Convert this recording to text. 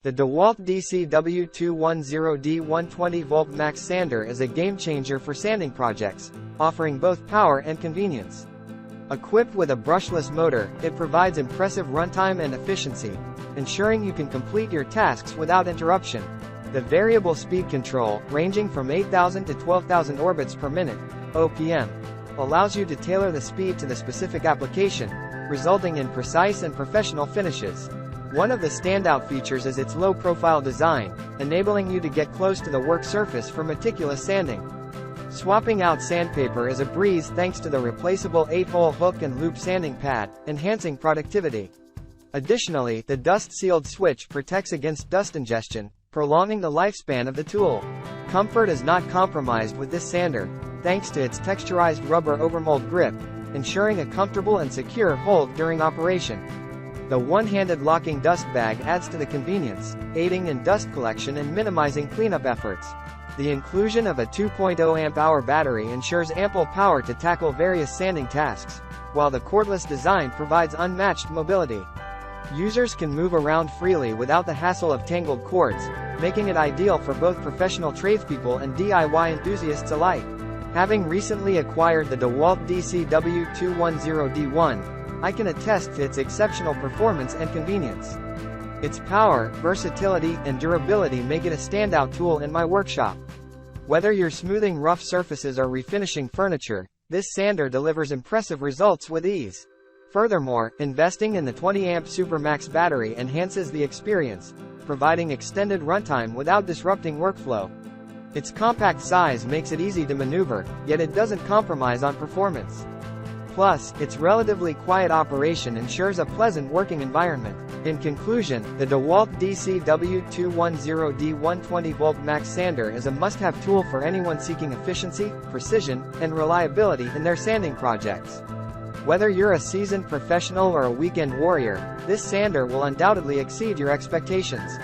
The DEWALT DCW210D1 20V max sander is a game-changer for sanding projects, offering both power and convenience. Equipped with a brushless motor, it provides impressive runtime and efficiency, ensuring you can complete your tasks without interruption. The variable speed control, ranging from 8,000 to 12,000 orbits per minute, (OPM), allows you to tailor the speed to the specific application, resulting in precise and professional finishes. One of the standout features is its low-profile design, enabling you to get close to the work surface for meticulous sanding. Swapping out sandpaper is a breeze thanks to the replaceable 8-hole hook and loop sanding pad, enhancing productivity. Additionally, the dust-sealed switch protects against dust ingestion, prolonging the lifespan of the tool. Comfort is not compromised with this sander, thanks to its texturized rubber overmold grip, ensuring a comfortable and secure hold during operation. The one-handed locking dust bag adds to the convenience, aiding in dust collection and minimizing cleanup efforts. The inclusion of a 2.0 amp-hour battery ensures ample power to tackle various sanding tasks, while the cordless design provides unmatched mobility. Users can move around freely without the hassle of tangled cords, making it ideal for both professional tradespeople and DIY enthusiasts alike. Having recently acquired the DEWALT DCW210D1, I can attest to its exceptional performance and convenience. Its power, versatility, and durability make it a standout tool in my workshop. Whether you're smoothing rough surfaces or refinishing furniture, this sander delivers impressive results with ease. Furthermore, investing in the 20-amp Supermax battery enhances the experience, providing extended runtime without disrupting workflow. Its compact size makes it easy to maneuver, yet it doesn't compromise on performance. Plus, its relatively quiet operation ensures a pleasant working environment. In conclusion, the DEWALT DCW210D1 20V max sander is a must-have tool for anyone seeking efficiency, precision, and reliability in their sanding projects. Whether you're a seasoned professional or a weekend warrior, this sander will undoubtedly exceed your expectations.